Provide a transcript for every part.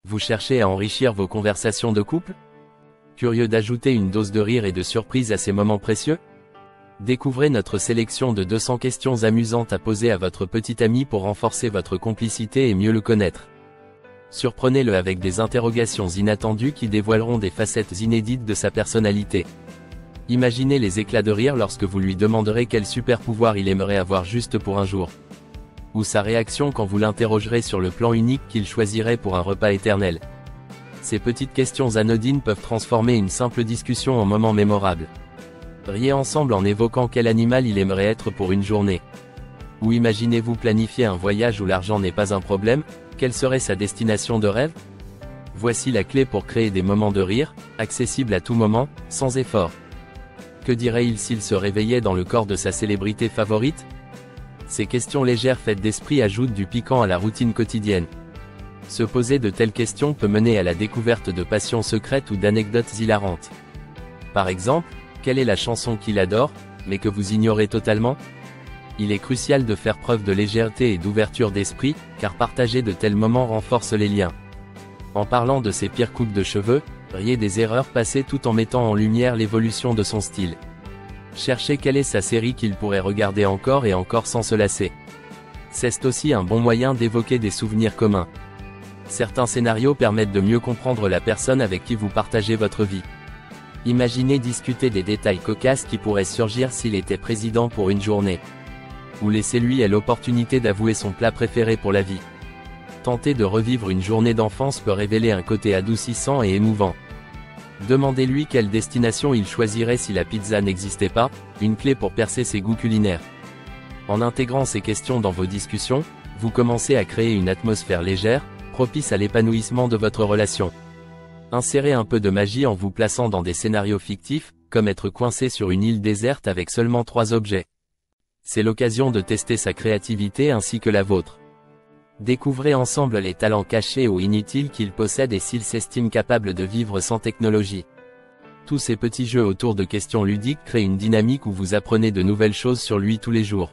Vous cherchez à enrichir vos conversations de couple? Curieux d'ajouter une dose de rire et de surprise à ces moments précieux? Découvrez notre sélection de 200 questions amusantes à poser à votre petit ami pour renforcer votre complicité et mieux le connaître. Surprenez-le avec des interrogations inattendues qui dévoileront des facettes inédites de sa personnalité. Imaginez les éclats de rire lorsque vous lui demanderez quel super pouvoir il aimerait avoir juste pour un jour. Ou sa réaction quand vous l'interrogerez sur le plan unique qu'il choisirait pour un repas éternel. Ces petites questions anodines peuvent transformer une simple discussion en moment mémorable. Riez ensemble en évoquant quel animal il aimerait être pour une journée. Ou imaginez-vous planifier un voyage où l'argent n'est pas un problème, quelle serait sa destination de rêve? Voici la clé pour créer des moments de rire, accessibles à tout moment, sans effort. Que dirait-il s'il se réveillait dans le corps de sa célébrité favorite? Ces questions légères faites d'esprit ajoutent du piquant à la routine quotidienne. Se poser de telles questions peut mener à la découverte de passions secrètes ou d'anecdotes hilarantes. Par exemple, quelle est la chanson qu'il adore, mais que vous ignorez totalement? Il est crucial de faire preuve de légèreté et d'ouverture d'esprit, car partager de tels moments renforce les liens. En parlant de ses pires coupes de cheveux, riez des erreurs passées tout en mettant en lumière l'évolution de son style. Cherchez quelle est sa série qu'il pourrait regarder encore et encore sans se lasser. C'est aussi un bon moyen d'évoquer des souvenirs communs. Certains scénarios permettent de mieux comprendre la personne avec qui vous partagez votre vie. Imaginez discuter des détails cocasses qui pourraient surgir s'il était président pour une journée. Ou laissez-lui l'opportunité d'avouer son plat préféré pour la vie. Tenter de revivre une journée d'enfance peut révéler un côté adoucissant et émouvant. Demandez-lui quelle destination il choisirait si la pizza n'existait pas, une clé pour percer ses goûts culinaires. En intégrant ces questions dans vos discussions, vous commencez à créer une atmosphère légère, propice à l'épanouissement de votre relation. Insérez un peu de magie en vous plaçant dans des scénarios fictifs, comme être coincé sur une île déserte avec seulement 3 objets. C'est l'occasion de tester sa créativité ainsi que la vôtre. Découvrez ensemble les talents cachés ou inutiles qu'il possède et s'il s'estime capable de vivre sans technologie. Tous ces petits jeux autour de questions ludiques créent une dynamique où vous apprenez de nouvelles choses sur lui tous les jours.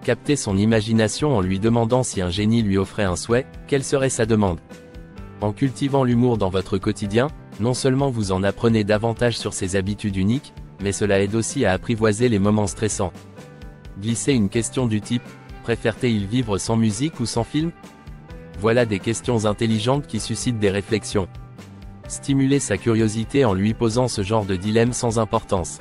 Captez son imagination en lui demandant si un génie lui offrait un souhait, quelle serait sa demande. En cultivant l'humour dans votre quotidien, non seulement vous en apprenez davantage sur ses habitudes uniques, mais cela aide aussi à apprivoiser les moments stressants. Glissez une question du type « Préfère-t-il vivre sans musique ou sans film ?» Voilà des questions intelligentes qui suscitent des réflexions. Stimulez sa curiosité en lui posant ce genre de dilemme sans importance.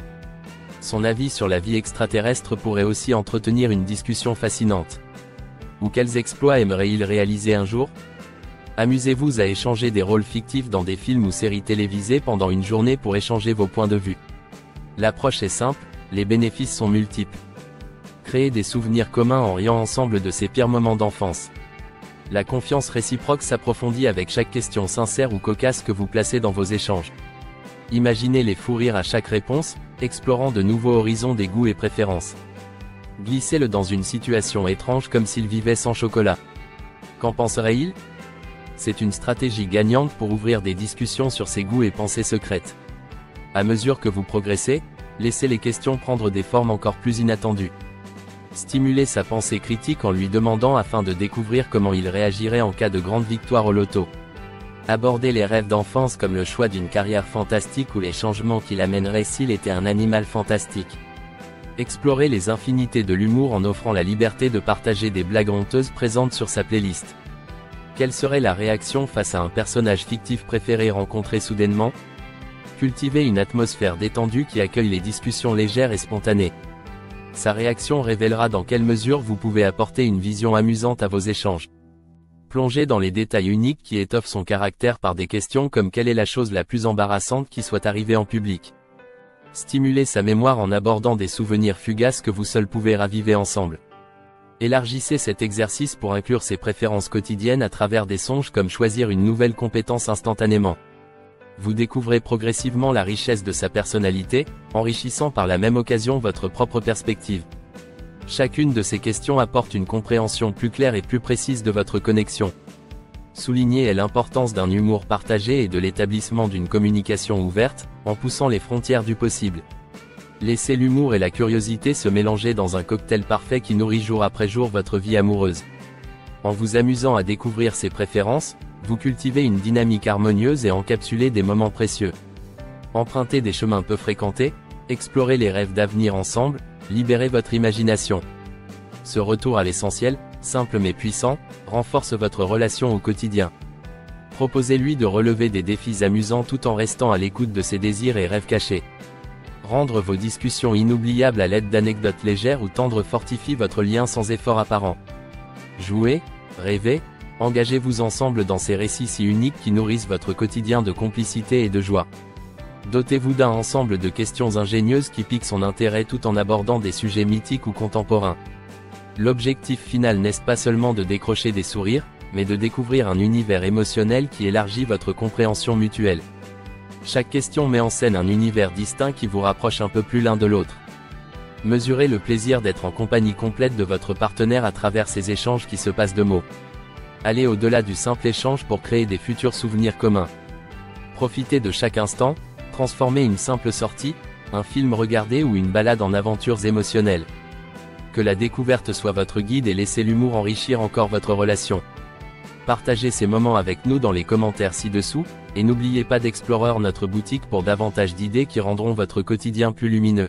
Son avis sur la vie extraterrestre pourrait aussi entretenir une discussion fascinante. Ou quels exploits aimerait-il réaliser un jour? Amusez-vous à échanger des rôles fictifs dans des films ou séries télévisées pendant une journée pour échanger vos points de vue. L'approche est simple, les bénéfices sont multiples. Créez des souvenirs communs en riant ensemble de ses pires moments d'enfance. La confiance réciproque s'approfondit avec chaque question sincère ou cocasse que vous placez dans vos échanges. Imaginez les fous rires à chaque réponse, explorant de nouveaux horizons des goûts et préférences. Glissez-le dans une situation étrange comme s'il vivait sans chocolat. Qu'en penserait-il? C'est une stratégie gagnante pour ouvrir des discussions sur ses goûts et pensées secrètes. À mesure que vous progressez, laissez les questions prendre des formes encore plus inattendues. Stimulez sa pensée critique en lui demandant afin de découvrir comment il réagirait en cas de grande victoire au loto. Abordez les rêves d'enfance comme le choix d'une carrière fantastique ou les changements qu'il amènerait s'il était un animal fantastique. Explorez les infinités de l'humour en offrant la liberté de partager des blagues honteuses présentes sur sa playlist. Quelle serait la réaction face à un personnage fictif préféré rencontré soudainement? Cultivez une atmosphère détendue qui accueille les discussions légères et spontanées. Sa réaction révélera dans quelle mesure vous pouvez apporter une vision amusante à vos échanges. Plongez dans les détails uniques qui étoffent son caractère par des questions comme quelle est la chose la plus embarrassante qui soit arrivée en public. Stimulez sa mémoire en abordant des souvenirs fugaces que vous seuls pouvez raviver ensemble. Élargissez cet exercice pour inclure ses préférences quotidiennes à travers des songes comme choisir une nouvelle compétence instantanément. Vous découvrez progressivement la richesse de sa personnalité, enrichissant par la même occasion votre propre perspective. Chacune de ces questions apporte une compréhension plus claire et plus précise de votre connexion. Soulignez l'importance d'un humour partagé et de l'établissement d'une communication ouverte, en poussant les frontières du possible. Laissez l'humour et la curiosité se mélanger dans un cocktail parfait qui nourrit jour après jour votre vie amoureuse. En vous amusant à découvrir ses préférences, Vous cultivez une dynamique harmonieuse et encapsulez des moments précieux. Empruntez des chemins peu fréquentés, explorez les rêves d'avenir ensemble, libérez votre imagination. Ce retour à l'essentiel, simple mais puissant, renforce votre relation au quotidien. Proposez-lui de relever des défis amusants tout en restant à l'écoute de ses désirs et rêves cachés. Rendre vos discussions inoubliables à l'aide d'anecdotes légères ou tendres fortifie votre lien sans effort apparent. Jouez, rêvez, engagez-vous ensemble dans ces récits si uniques qui nourrissent votre quotidien de complicité et de joie. Dotez-vous d'un ensemble de questions ingénieuses qui piquent son intérêt tout en abordant des sujets mythiques ou contemporains. L'objectif final n'est pas seulement de décrocher des sourires, mais de découvrir un univers émotionnel qui élargit votre compréhension mutuelle. Chaque question met en scène un univers distinct qui vous rapproche un peu plus l'un de l'autre. Mesurez le plaisir d'être en compagnie complète de votre partenaire à travers ces échanges qui se passent de mots. Allez au-delà du simple échange pour créer des futurs souvenirs communs. Profitez de chaque instant, transformez une simple sortie, un film regardé ou une balade en aventures émotionnelles. Que la découverte soit votre guide et laissez l'humour enrichir encore votre relation. Partagez ces moments avec nous dans les commentaires ci-dessous, et n'oubliez pas d'Explorer notre boutique pour davantage d'idées qui rendront votre quotidien plus lumineux.